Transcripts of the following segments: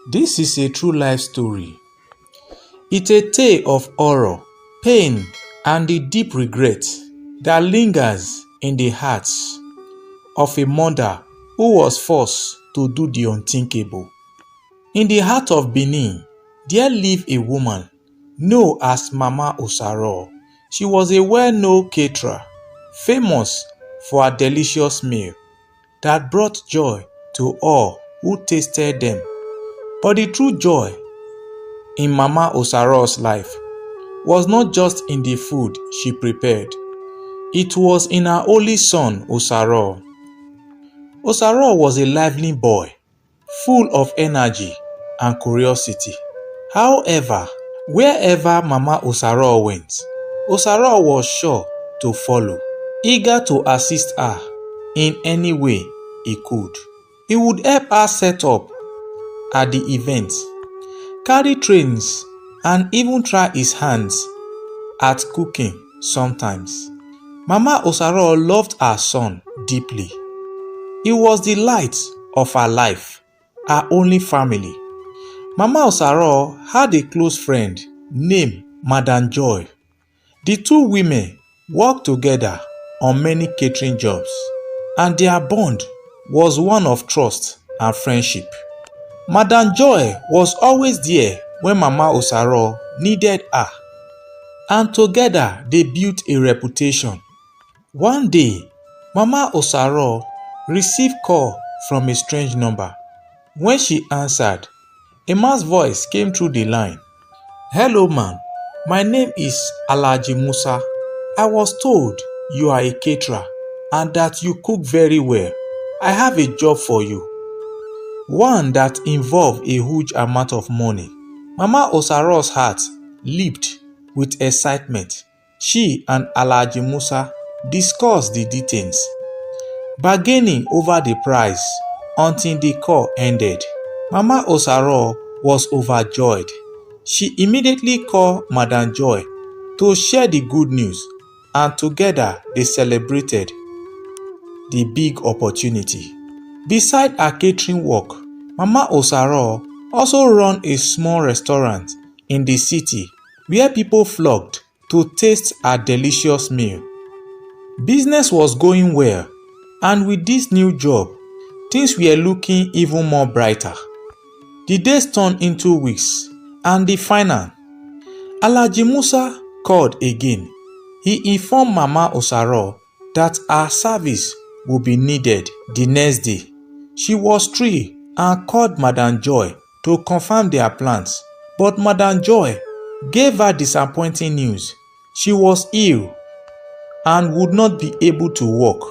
This is a true life story. It's a tale of horror, pain, and the deep regret that lingers in the hearts of a mother who was forced to do the unthinkable. In the heart of Benin, there lived a woman known as Mama Osaro. She was a well-known caterer, famous for her delicious meal that brought joy to all who tasted them. But the true joy in Mama Osaro's life was not just in the food she prepared. It was in her only son, Osaro. Osaro was a lively boy, full of energy and curiosity. However, wherever Mama Osaro went, Osaro was sure to follow, eager to assist her in any way he could. He would help her set up at the event, carry trains, and even try his hands at cooking sometimes. Mama Osaro loved her son deeply. He was the light of her life, her only family. Mama Osaro had a close friend named Madam Joy. The two women worked together on many catering jobs, and their bond was one of trust and friendship. Madam Joy was always there when Mama Osaro needed her, and together they built a reputation. One day, Mama Osaro received call from a strange number. When she answered, a man's voice came through the line. "Hello man, my name is Alhaji Musa. I was told you are a caterer and that you cook very well. I have a job for you, one that involved a huge amount of money." Mama Osaro's heart leaped with excitement. She and Alhaji Musa discussed the details, bargaining over the price until the call ended. Mama Osaro was overjoyed. She immediately called Madam Joy to share the good news, and together they celebrated the big opportunity. Beside her catering work, Mama Osaro also ran a small restaurant in the city where people flocked to taste her delicious meal. Business was going well, and with this new job, things were looking even more brighter. The days turned into weeks, and the final, Alhaji Musa called again. He informed Mama Osaro that her service would be needed the next day. She was thrilled and called Madam Joy to confirm their plans, but Madam Joy gave her disappointing news. She was ill and would not be able to work.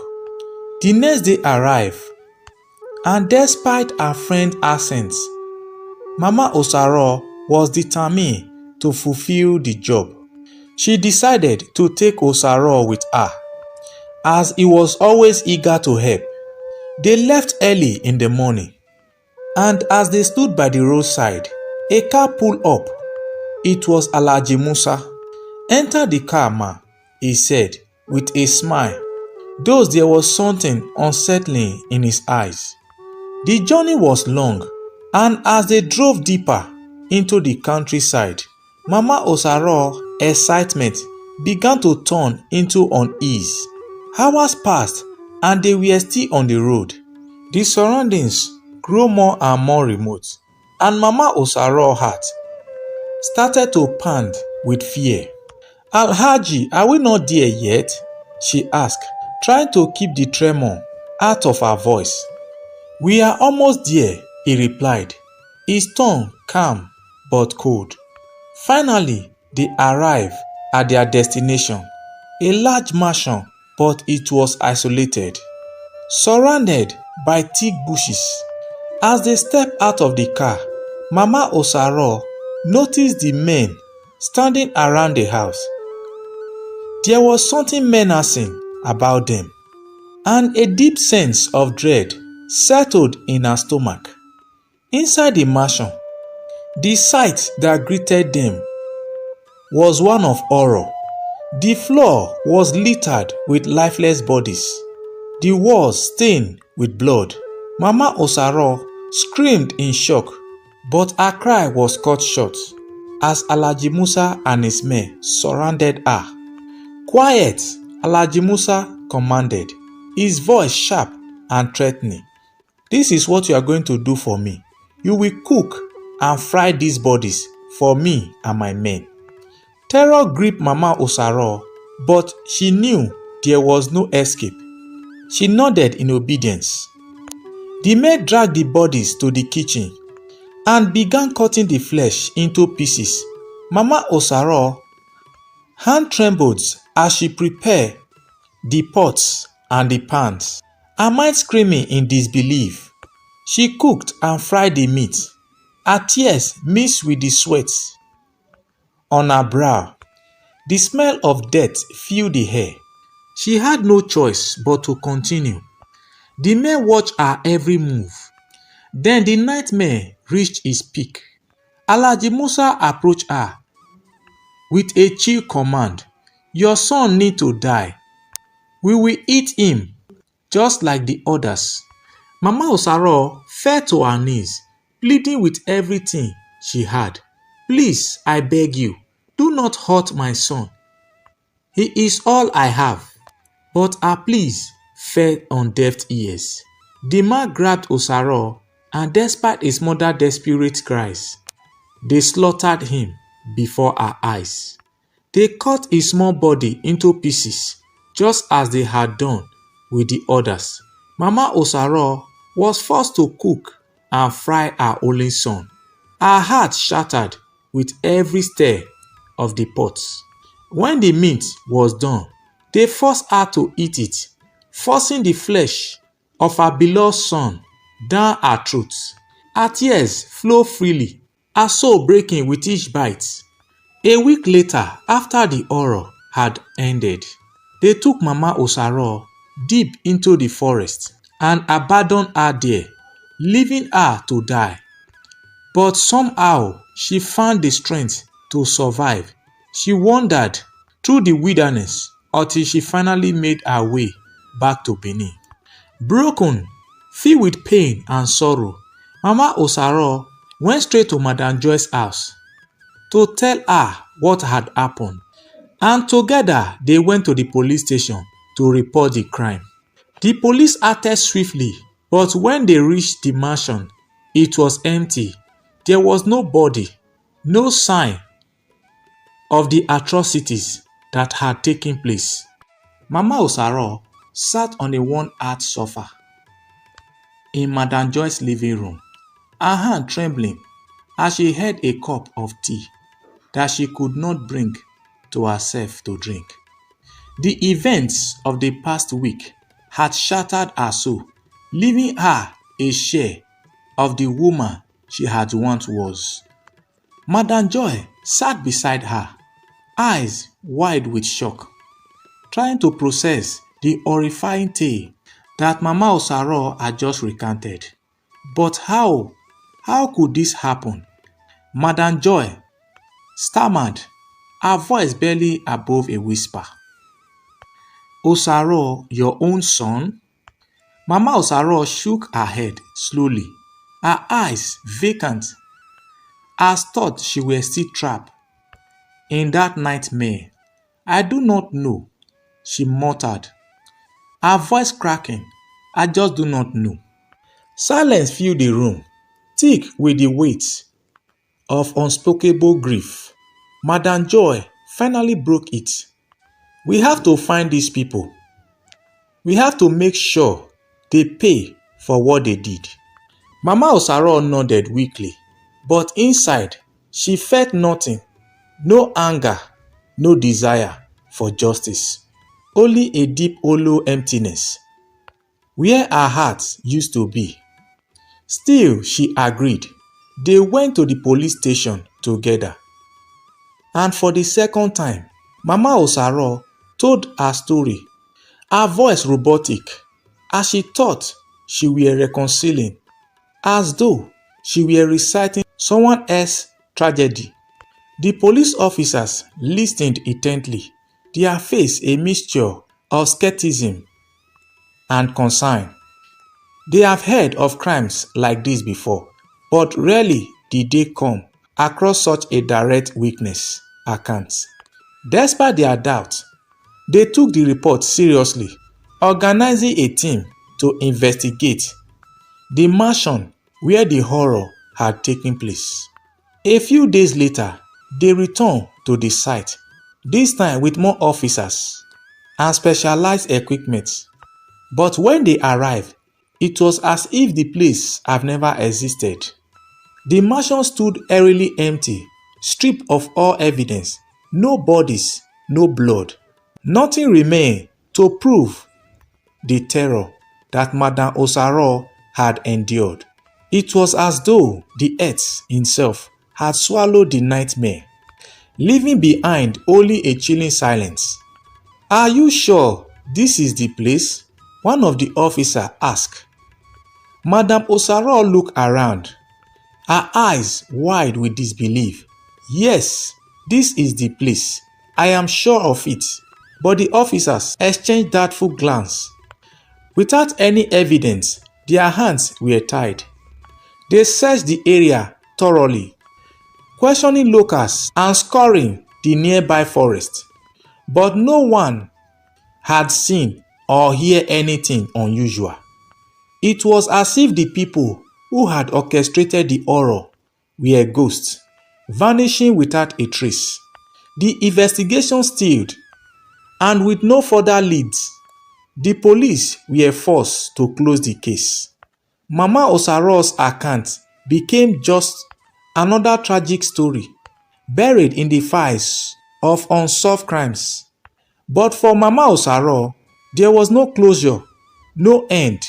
The next day arrived, and despite her friend's accents, Mama Osaro was determined to fulfill the job. She decided to take Osaro with her, as he was always eager to help. They left early in the morning, and as they stood by the roadside, a car pulled up. It was Alhaji Musa. "Enter the car, ma," he said with a smile, though there was something unsettling in his eyes. The journey was long, and as they drove deeper into the countryside, Mama Osaro's excitement began to turn into unease. Hours passed, and they were still on the road. The surroundings grew more and more remote, and Mama Osaro's heart started to pound with fear. "Alhaji, are we not there yet?" she asked, trying to keep the tremor out of her voice. "We are almost there," he replied, his tone calm but cold. Finally, they arrived at their destination, a large mansion, but it was isolated, surrounded by thick bushes. As they stepped out of the car, Mama Osaro noticed the men standing around the house. There was something menacing about them, and a deep sense of dread settled in her stomach. Inside the mansion, the sight that greeted them was one of horror. The floor was littered with lifeless bodies, the walls stained with blood. Mama Osaro screamed in shock. But her cry was cut short as Alhaji Musa and his men surrounded her. "Quiet!" Alhaji Musa commanded, his voice sharp and threatening. "This is what you are going to do for me. You will cook and fry these bodies for me and my men." Terror gripped Mama Osaro, but she knew there was no escape. She nodded in obedience. The men dragged the bodies to the kitchen and began cutting the flesh into pieces. Mama Osaro hand trembled as she prepared the pots and the pans. Her mind screaming in disbelief. She cooked and fried the meat. Her tears mixed with the sweat on her brow. The smell of death filled the air. She had no choice but to continue. The men watched her every move. Then the nightmare reached its peak. Alhaji Musa approached her with a chill command. "Your son needs to die. We will eat him just like the others." Mama Osaro fell to her knees, pleading with everything she had. "Please, I beg you, do not hurt my son. He is all I have." But her pleas fell on deaf ears. The man grabbed Osaro, and despite his mother's desperate cries, they slaughtered him before her eyes. They cut his small body into pieces, just as they had done with the others. Mama Osaro was forced to cook and fry her only son. Her heart shattered with every stir of the pot. When the meat was done, they forced her to eat it, forcing the flesh of her beloved son down her throat. Her tears flowed freely, her soul breaking with each bite. A week later, after the horror had ended, they took Mama Osaro deep into the forest and abandoned her there, leaving her to die. But somehow she found the strength to survive. She wandered through the wilderness until she finally made her way back to Benin. Broken, filled with pain and sorrow, Mama Osaro went straight to Madam Joy's house to tell her what had happened, and together they went to the police station to report the crime. The police acted swiftly, but when they reached the mansion, it was empty. There was no body, no sign of the atrocities that had taken place. Mama Osaro sat on a worn-out sofa in Madam Joy's living room, her hand trembling as she held a cup of tea that she could not bring to herself to drink. The events of the past week had shattered her soul, leaving her a share of the woman she had once was. Madam Joy sat beside her, eyes wide with shock, trying to process the horrifying tale that Mama Osaro had just recanted. But how? How could this happen? Madam Joy stammered, her voice barely above a whisper. "Osaro, your own son?" Mama Osaro shook her head slowly, her eyes vacant, as thought she were still trapped in that nightmare. "I do not know," she muttered, her voice cracking. "I just do not know." Silence filled the room, thick with the weight of unspeakable grief. Madam Joy finally broke it. "We have to find these people. We have to make sure they pay for what they did." Mama Osaro nodded weakly, but inside she felt nothing. No anger, no desire for justice. Only a deep hollow emptiness where her heart used to be. Still, she agreed. They went to the police station together. And for the second time, Mama Osaro told her story, her voice robotic, as she thought she were reconciling, as though she were reciting someone else's tragedy. The police officers listened intently, their face a mixture of skepticism and concern. They have heard of crimes like this before, but rarely did they come across such a direct witness account? Despite their doubt, they took the report seriously, organizing a team to investigate the mansion where the horror had taken place. A few days later, they returned to the site, this time with more officers and specialized equipment. But when they arrived, it was as if the place had never existed. The mansion stood eerily empty, stripped of all evidence, no bodies, no blood. Nothing remained to prove the terror that Madame Osaro had endured. It was as though the earth itself had swallowed the nightmare, leaving behind only a chilling silence. "Are you sure this is the place?" one of the officers asked. Madame Osaro looked around, her eyes wide with disbelief. "Yes, this is the place. I am sure of it." But the officers exchanged doubtful glances. Without any evidence, their hands were tied. They searched the area thoroughly, questioning locals and scouring the nearby forest. But no one had seen or heard anything unusual. It was as if the people who had orchestrated the horror were ghosts, vanishing without a trace. The investigation stalled, and with no further leads, the police were forced to close the case. Mama Osaro's account became just another tragic story, buried in the files of unsolved crimes. But for Mama Osaro, there was no closure, no end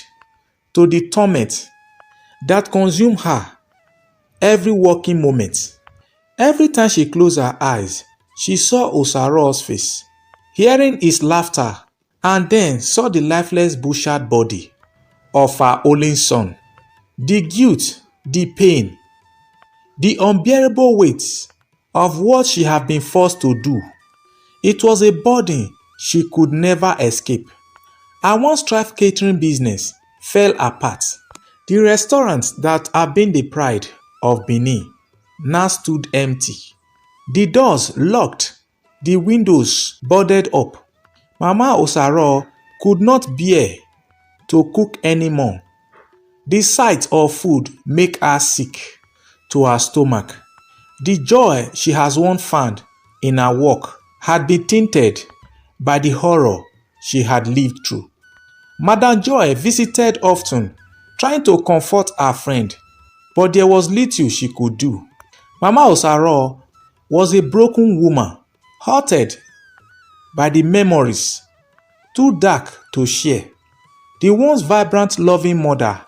to the torment that consumed her every waking moment. Every time she closed her eyes, she saw Osaro's face, hearing his laughter, and then saw the lifeless butchered body of her only son. The guilt, the pain, the unbearable weight of what she had been forced to do. It was a burden she could never escape. Her once thriving catering business fell apart. The restaurant that had been the pride of Benin now stood empty. The doors locked, the windows boarded up. Mama Osaro could not bear to cook anymore. The sight of food made her sick to her stomach. The joy she has once found in her work had been tainted by the horror she had lived through. Madame Joy visited often, trying to comfort her friend, but there was little she could do. Mama Osaro was a broken woman, haunted by the memories too dark to share. The once vibrant, loving mother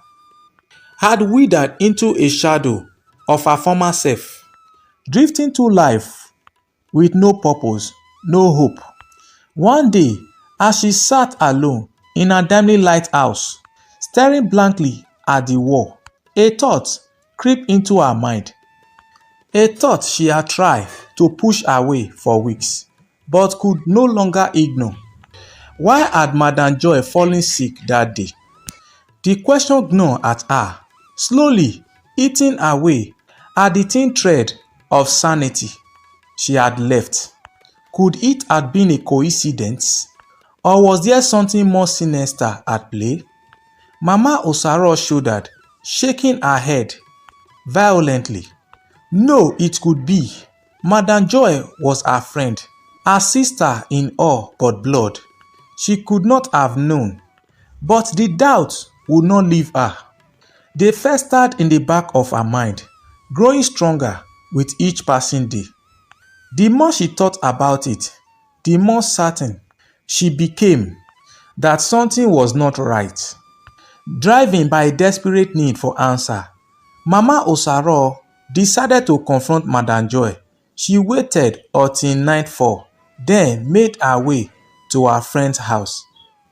had withered into a shadow of her former self, drifting through life with no purpose, no hope. One day, as she sat alone in a dimly light house, staring blankly at the wall, a thought crept into her mind. A thought she had tried to push away for weeks, but could no longer ignore. Why had Madame Joy fallen sick that day? The question gnawed at her, slowly eating away at the thin thread of sanity she had left. Could it have been a coincidence? Or was there something more sinister at play? Mama Osaro shuddered, shaking her head violently. No, it could be. Madame Joy was her friend, her sister in all but blood. She could not have known. But the doubt would not leave her. They festered in the back of her mind, growing stronger with each passing day. The more she thought about it, the more certain she became that something was not right. Driven by a desperate need for answer, Mama Osaro decided to confront Madame Joy. She waited until nightfall, then made her way to her friend's house.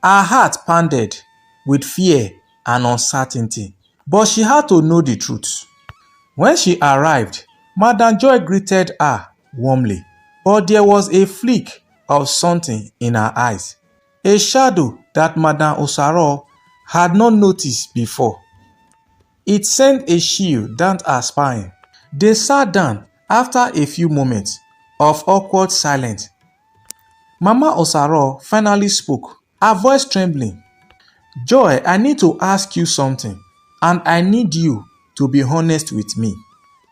Her heart pounded with fear and uncertainty, but she had to know the truth. When she arrived, Madame Joy greeted her warmly, but there was a flick of something in her eyes, a shadow that Madame Osaro had not noticed before. It sent a chill down her spine. They sat down after a few moments of awkward silence. Mama Osaro finally spoke, her voice trembling. Joy, I need to ask you something, and I need you to be honest with me.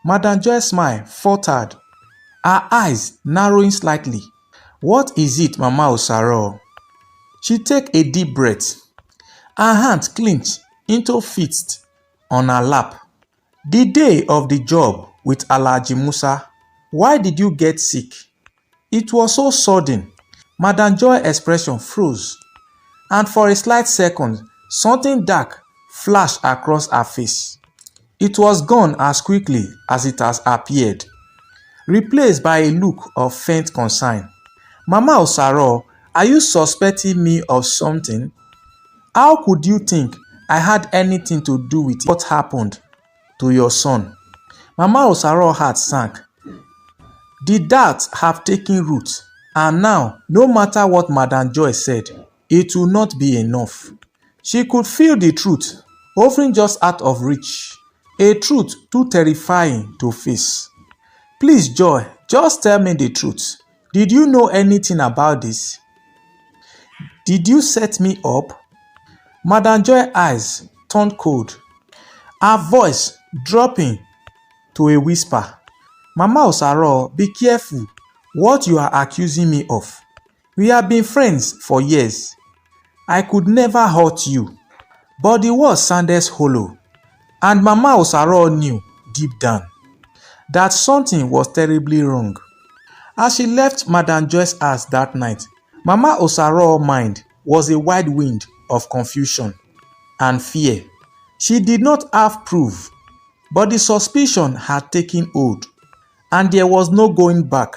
Madam Joy's smile faltered, her eyes narrowing slightly. What is it, Mama Osaro? She took a deep breath. Her hands clenched into fists on her lap. The day of the job with Alhaji Musa, why did you get sick? It was so sudden. Madam Joy's expression froze, and for a slight second, something dark flashed across her face. It was gone as quickly as it has appeared, replaced by a look of faint concern. Mama Osaro, are you suspecting me of something? How could you think I had anything to do with what happened to your son? Mama Osaro's heart sank. The doubts have taken root, and now, no matter what Madam Joy said, it will not be enough. She could feel the truth hovering just out of reach, a truth too terrifying to face. Please, Joy, just tell me the truth. Did you know anything about this? Did you set me up? Madam Joy's eyes turned cold, her voice dropping to a whisper. Mama Osaro, be careful what you are accusing me of. We have been friends for years. I could never hurt you. But the word sounded hollow, and Mama Osaro knew deep down that something was terribly wrong. As she left Madam Joy's house that night, Mama Osaro's mind was a whirlwind of confusion and fear. She did not have proof, but the suspicion had taken hold, and there was no going back.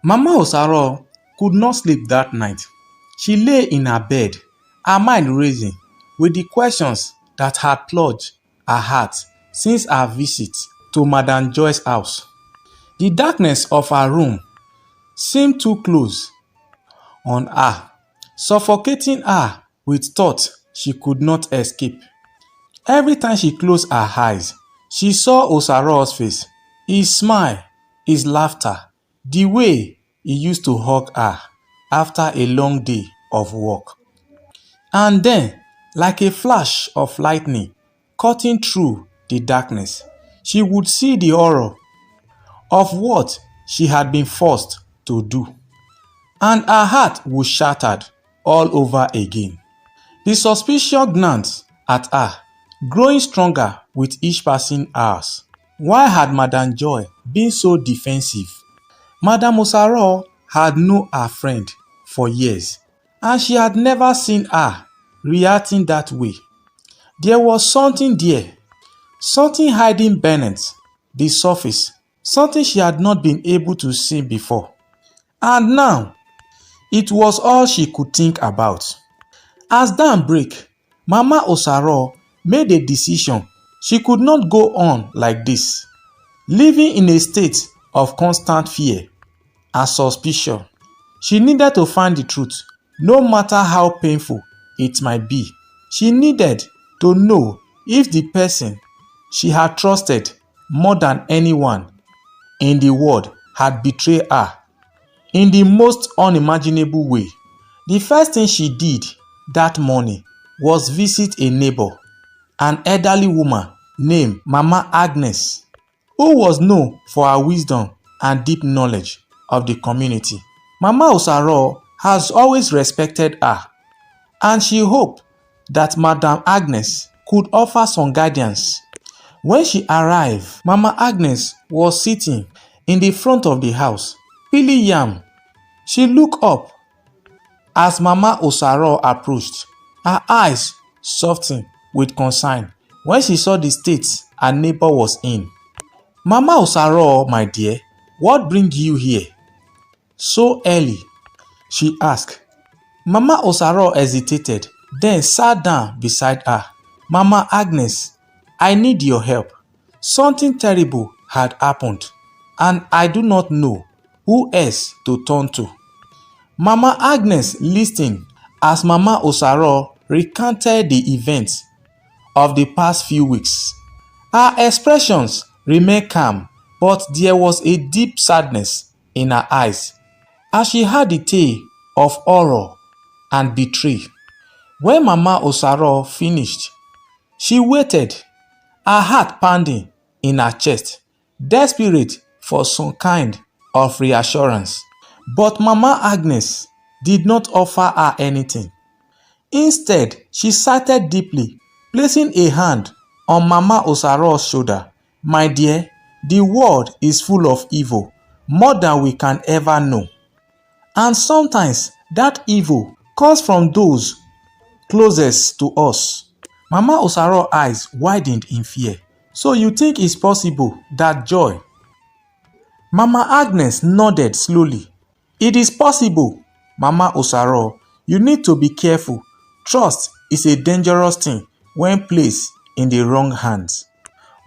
Mama Osaro could not sleep that night. She lay in her bed, her mind racing with the questions that had plunged her heart since her visit to Madam Joy's house. The darkness of her room seemed too close on her, suffocating her with thoughts she could not escape. Every time she closed her eyes, she saw Osaro's face, his smile, his laughter, the way he used to hug her after a long day of work. And then, like a flash of lightning cutting through the darkness, she would see the horror of what she had been forced to do, and her heart was shattered all over again. The suspicion glanced at her, growing stronger with each passing hours. Why had Madam Joy been so defensive? Madam Osaro had known her friend for years, and she had never seen her reacting that way. There was something there, something hiding beneath the surface, something she had not been able to see before. And now, it was all she could think about. As dawn break, Mama Osaro made a decision. She could not go on like this, living in a state of constant fear and suspicion. She needed to find the truth, no matter how painful it might be. She needed to know if the person she had trusted more than anyone in the world had betrayed her in the most unimaginable way. The first thing she did that morning was visit a neighbor, an elderly woman named Mama Agnes, who was known for her wisdom and deep knowledge of the community. Mama Osaro has always respected her, and she hoped that Madam Agnes could offer some guidance. When she arrived, Mama Agnes was sitting in the front of the house, peeling yam. She looked up as Mama Osaro approached, her eyes softened with concern when she saw the state her neighbor was in. Mama Osaro, my dear, what brings you here so early? She asked. Mama Osaro hesitated, then sat down beside her. Mama Agnes, I need your help. Something terrible had happened, and I do not know who else to turn to. Mama Agnes listened as Mama Osaro recounted the events of the past few weeks. Her expressions remained calm but there was a deep sadness in her eyes as she heard the tale of horror and betrayal. When Mama Osaro finished, she waited, her heart pounding in her chest, desperate for some kind of reassurance. But Mama Agnes did not offer her anything. Instead, she sighed deeply, placing a hand on Mama Osaro's shoulder. "My dear, the world is full of evil, more than we can ever know. And sometimes that evil comes from those closest to us." Mama Osaro's eyes widened in fear. "So you think it's possible that joy?" Mama Agnes nodded slowly. "It is possible, Mama Osaro. You need to be careful. Trust is a dangerous thing when placed in the wrong hands."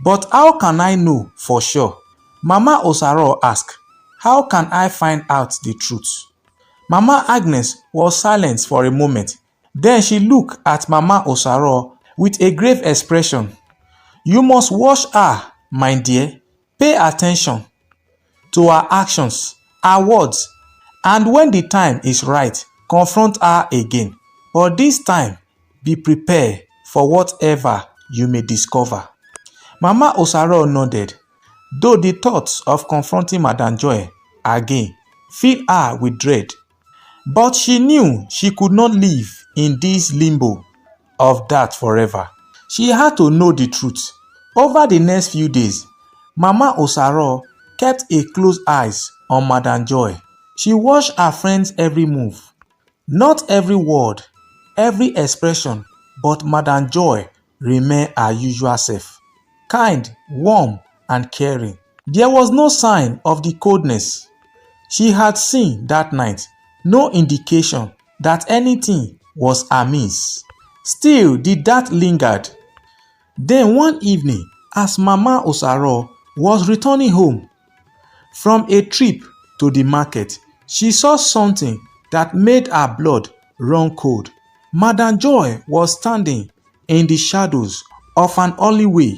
"But how can I know for sure?" Mama Osaro asked. "How can I find out the truth?" Mama Agnes was silent for a moment. Then she looked at Mama Osaro with a grave expression. "You must watch her, my dear. Pay attention to her actions, her words, and when the time is right, confront her again. But this time, be prepared for whatever you may discover." Mama Osaro nodded, though the thought of confronting Madame Joy again filled her with dread. But she knew she could not live in this limbo of that forever. She had to know the truth. Over the next few days, Mama Osaro kept a close eye on Madame Joy. She watched her friend's every move, not every word, every expression, but Madame Joy remained her usual self, kind, warm, and caring. There was no sign of the coldness she had seen that night, no indication that anything was amiss. Still, the doubt lingered. Then one evening, as Mama Osaro was returning home from a trip to the market, she saw something that made her blood run cold. Madame Joy was standing in the shadows of an alleyway,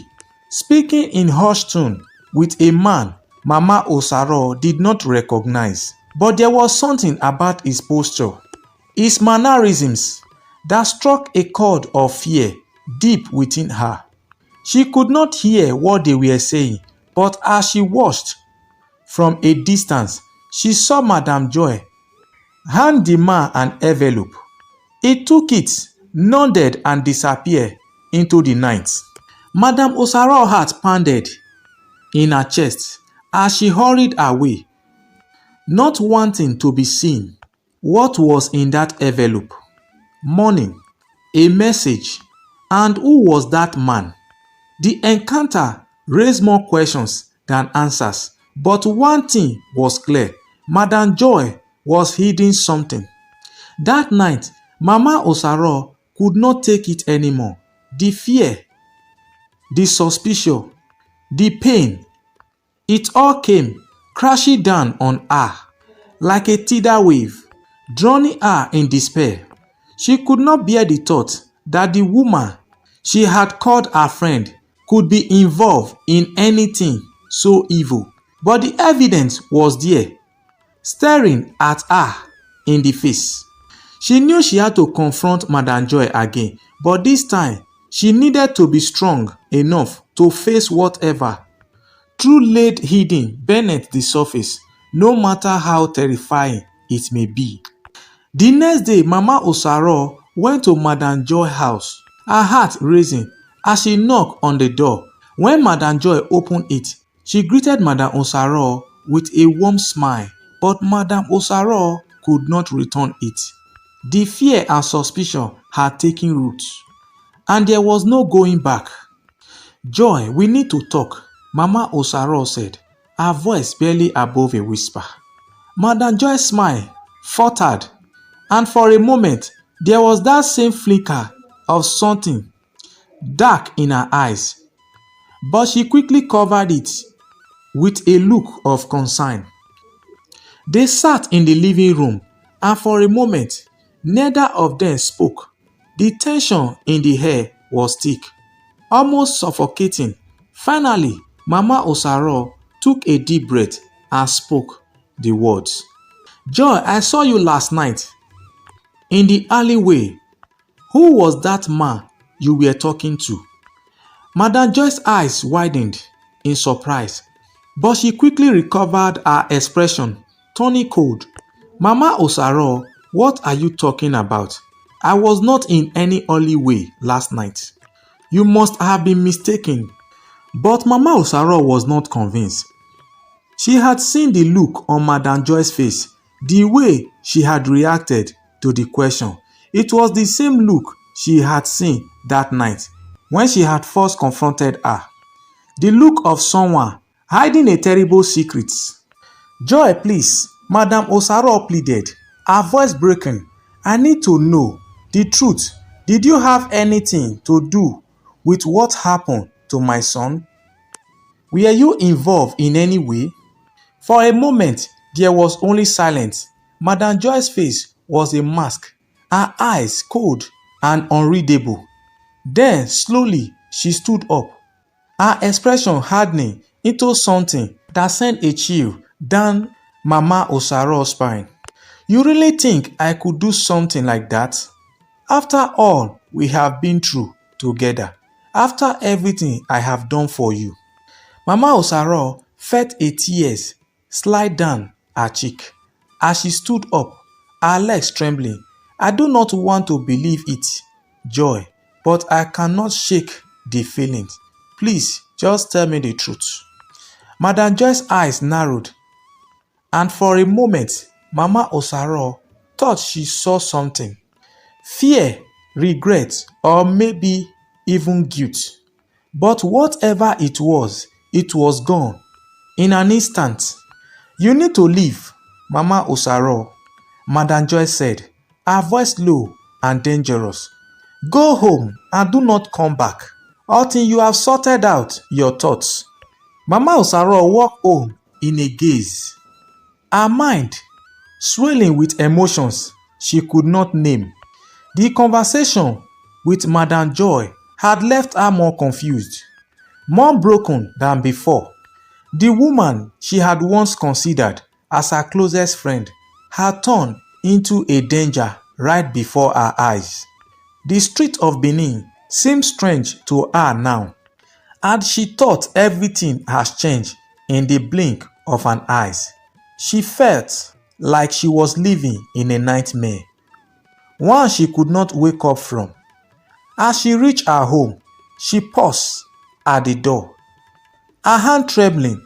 speaking in hushed tone with a man Mama Osaro did not recognize. But there was something about his posture, his mannerisms, that struck a chord of fear deep within her. She could not hear what they were saying, but as she watched from a distance, she saw Madame Joy hand the man an envelope. He took it, nodded, and disappeared into the night. Madame Osaro's heart pounded in her chest as she hurried away, not wanting to be seen. What was in that envelope? Money, a message, and who was that man? The encounter raised more questions than answers, but one thing was clear: Madame Joy was hiding something. That night, Mama Osaro could not take it anymore. The fear, the suspicion, the pain, it all came crashing down on her like a tidal wave, drowning her in despair. She could not bear the thought that the woman she had called her friend could be involved in anything so evil. But the evidence was there, staring at her in the face. She knew she had to confront Madame Joy again, but this time she needed to be strong enough to face whatever truth lay hidden beneath the surface, no matter how terrifying it may be. The next day, Mama Osaro went to Madame Joy's house, her heart racing as she knocked on the door. When Madame Joy opened it, she greeted Madame Osaro with a warm smile, but Madame Osaro could not return it. The fear and suspicion had taken root, and there was no going back. "Joy, we need to talk," Mama Osaro said, her voice barely above a whisper. Madame Joy's smile faltered, and for a moment there was that same flicker of something dark in her eyes, but she quickly covered it with a look of concern. They sat in the living room, and for a moment neither of them spoke. The tension in the air was thick, almost suffocating. Finally, Mama Osaro took a deep breath and spoke the words. Joy, I saw you last night in the alleyway. Who was that man you were talking to? Madam Joy's eyes widened in surprise, but she quickly recovered her expression, turning cold. Mama Osaro, what are you talking about? I was not in any alleyway last night. You must have been mistaken. But Mama Osaro was not convinced. She had seen the look on Madam Joy's face, the way she had reacted to the question. It was the same look she had seen that night when she had first confronted her. The look of someone hiding a terrible secret. Joy, please, Madam Osaro pleaded, her voice breaking. I need to know the truth. Did you have anything to do with what happened to my son? Were you involved in any way? For a moment, there was only silence. Madam Joy's face was a mask, her eyes cold and unreadable. Then, slowly, she stood up, her expression hardening into something that sent a chill down Mama Osaro's spine. You really think I could do something like that? After all we have been through together, after everything I have done for you. Mama Osaro felt a tears slide down her cheek as she stood up, her legs trembling. I do not want to believe it, Joy, but I cannot shake the feelings. Please, just tell me the truth. Madam Joy's eyes narrowed, and for a moment, Mama Osaro thought she saw something. Fear, regret, or maybe even guilt. But whatever it was gone in an instant. You need to leave, Mama Osaro, Madam Joy said, her voice low and dangerous. Go home and do not come back until you have sorted out your thoughts. Mama Osaro walked home in a gaze, her mind swelling with emotions she could not name. The conversation with Madam Joy had left her more confused, more broken than before. The woman she had once considered as her closest friend had turned into a danger right before her eyes. The street of Benin seemed strange to her now, and she thought everything has changed in the blink of an eye. She felt like she was living in a nightmare, one she could not wake up from. As she reached her home, she paused at the door, her hand trembling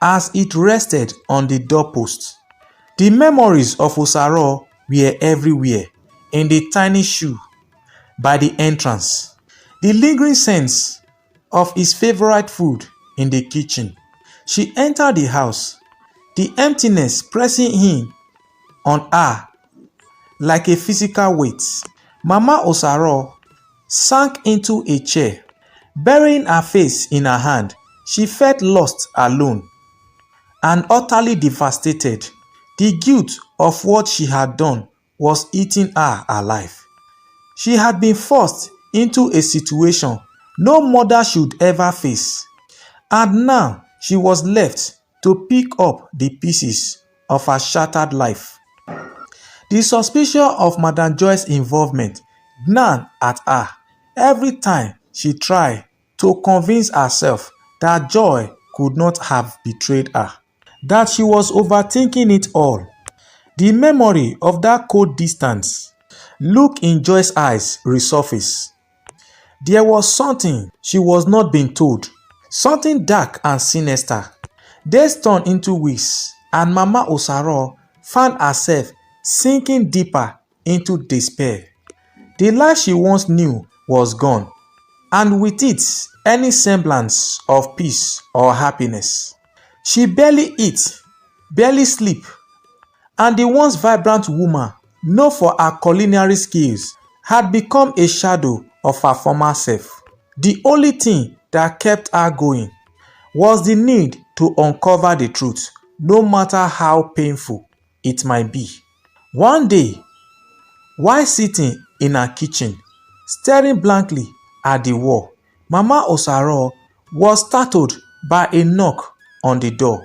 as it rested on the doorpost. The memories of Osaro were everywhere, in the tiny shoe by the entrance, the lingering sense of his favorite food in the kitchen. She entered the house, the emptiness pressing in on her like a physical weight. Mama Osaro sank into a chair, burying her face in her hand. She felt lost, alone, and utterly devastated. The guilt of what she had done was eating her alive. She had been forced into a situation no mother should ever face, and now she was left to pick up the pieces of her shattered life. The suspicion of Madam Joy's involvement gnawed at her every time she tried to convince herself that Joy could not have betrayed her, that she was overthinking it all. The memory of that cold distance look in Joy's eyes resurfaced. There was something she was not being told, something dark and sinister. Days turned into weeks, and Mama Osaro found herself sinking deeper into despair. The life she once knew was gone, and with it, any semblance of peace or happiness. She barely eat, barely sleep, and the once vibrant woman, known for her culinary skills, had become a shadow of her former self. The only thing that kept her going was the need to uncover the truth, no matter how painful it might be. One day, while sitting in her kitchen, staring blankly at the wall, Mama Osaro was startled by a knock on the door.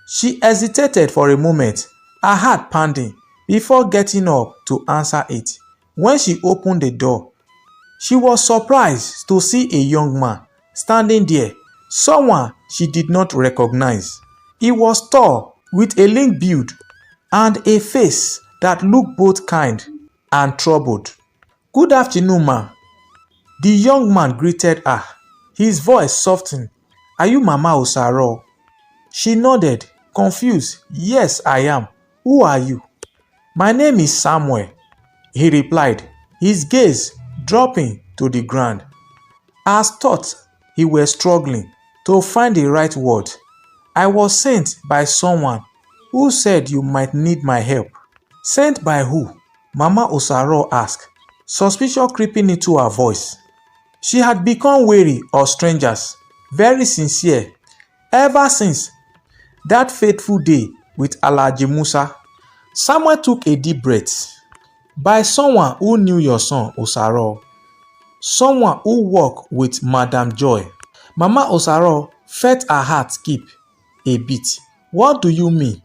She hesitated for a moment, her heart pounding, before getting up to answer it. When she opened the door, she was surprised to see a young man standing there, someone she did not recognize. He was tall, with a lean build and a face that looked both kind and troubled. "Good afternoon, ma." The young man greeted her, his voice softened. "Are you Mama Osaro?" She nodded, confused. "Yes, I am. Who are you?" "My name is Samuel," he replied, his gaze dropping to the ground, as thought he was struggling to find the right word. "I was sent by someone who said you might need my help." "Sent by who?" Mama Osaro asked, suspicion creeping into her voice. She had become wary of strangers, very sincere, ever since that fateful day with Alhaji Musa. Samuel took a deep breath. "By someone who knew your son, Osaro. Someone who worked with Madam Joy." Mama Osaro felt her heart skip a beat. "What do you mean?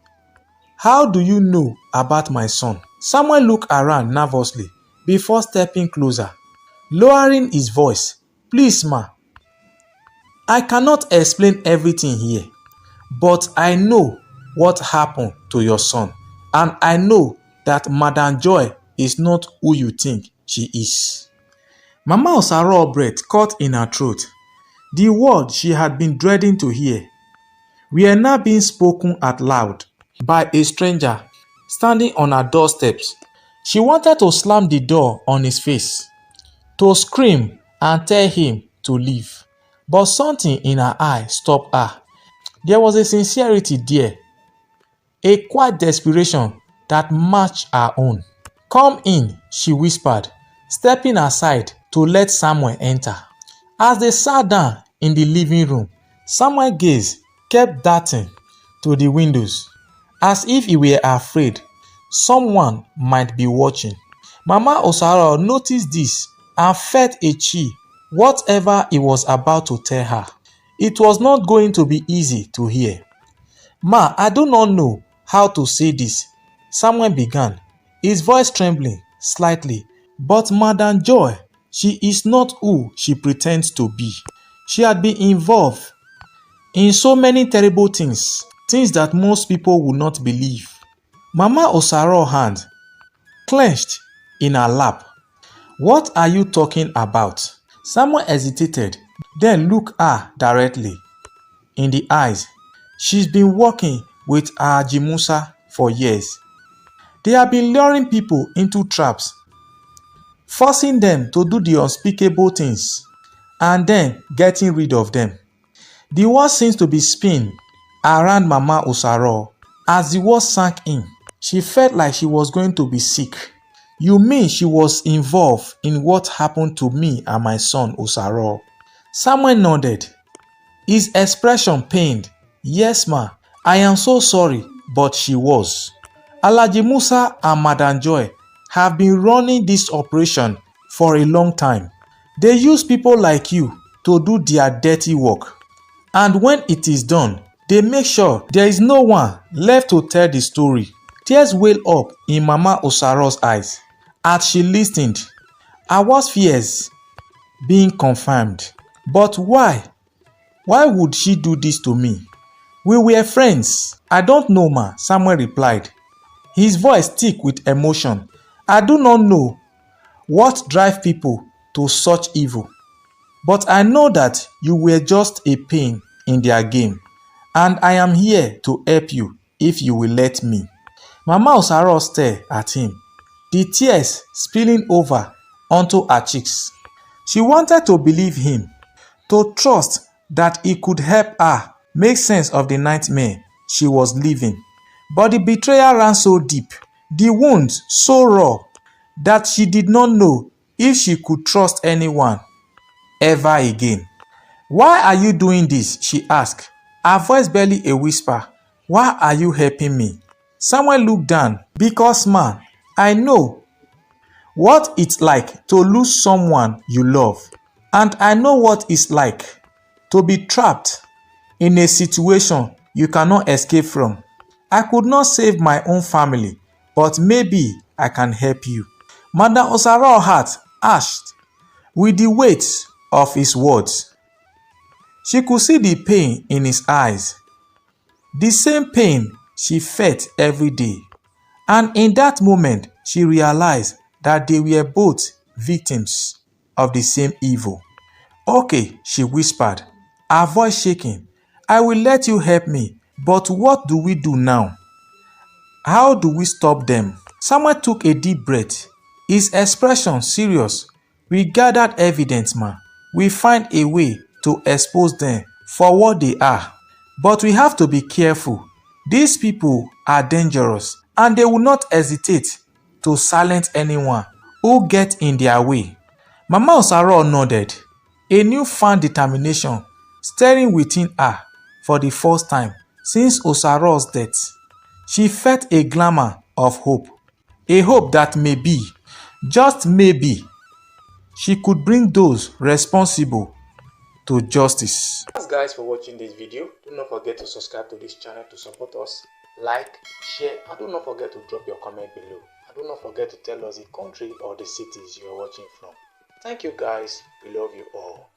How do you know about my son?" Samuel looked around nervously before stepping closer, lowering his voice. "Please, ma, I cannot explain everything here, but I know what happened to your son, and I know that Madam Joy is not who you think she is." Mama Osaro's breath caught in her throat. The words she had been dreading to hear were now being spoken out loud by a stranger standing on her doorsteps. She wanted to slam the door on his face, to scream and tell him to leave, but something in her eye stopped her. There was a sincerity there, a quiet desperation that matched her own. "Come in," she whispered, stepping aside to let Samuel enter. As they sat down in the living room, Samuel's gaze kept darting to the windows, as if he were afraid someone might be watching. Mama Osaro noticed this and felt a chill, whatever he was about to tell her. It was not going to be easy to hear. "Ma, I do not know how to say this," Samuel began, his voice trembling slightly. "But Madam Joy, she is not who she pretends to be. She had been involved in so many terrible things, things that most people would not believe." Mama Osaro's hand clenched in her lap. "What are you talking about?" Samuel hesitated, then looked her directly in the eyes. "She's been working with Alhaji Musa for years. They have been luring people into traps, forcing them to do the unspeakable things, and then getting rid of them." The word seems to be spinning around Mama Osaro. As the word sank in, she felt like she was going to be sick. "You mean she was involved in what happened to me and my son, Osaro?" Samuel nodded, his expression pained. "Yes, ma, I am so sorry, but she was. Alhaji Musa and Madam Joy have been running this operation for a long time. They use people like you to do their dirty work. And when it is done, they make sure there is no one left to tell the story." Tears welled up in Mama Osaro's eyes as she listened, her worst fears being confirmed. "But why? Why would she do this to me? We were friends." "I don't know, ma," Samuel replied, his voice thick with emotion. "I do not know what drives people to such evil, but I know that you were just a pain in their game, and I am here to help you if you will let me." Mama Osaro stared at him, the tears spilling over onto her cheeks. She wanted to believe him, to trust that he could help her make sense of the nightmare she was living. But the betrayal ran so deep, the wounds so raw, that she did not know if she could trust anyone ever again. "Why are you doing this?" she asked, her voice barely a whisper. "Why are you helping me?" Samuel looked down. "Because, ma, I know what it's like to lose someone you love, and I know what it's like to be trapped in a situation you cannot escape from. I could not save my own family, but maybe I can help you. Madam Osara's heart ached with the weight of his words. She could see the pain in his eyes, the same pain she felt every day. And in that moment, she realized that they were both victims of the same evil. Okay, she whispered, her voice shaking. I will let you help me, but what do we do now? How do we stop them? Samuel took a deep breath, his expression serious. We gathered evidence, ma. We find a way to expose them for what they are. But we have to be careful. These people are dangerous and they will not hesitate to silence anyone who gets in their way. Mama Osaro nodded, a newfound determination stirring within her for the first time since Osaro's death. She felt a glimmer of hope, a hope that maybe, just maybe, she could bring those responsible to justice. Thanks guys for watching this video. Do not forget to subscribe to this channel to support us, like, share, and do not forget to drop your comment below. And do not forget to tell us the country or the cities you are watching from. Thank you guys, we love you all.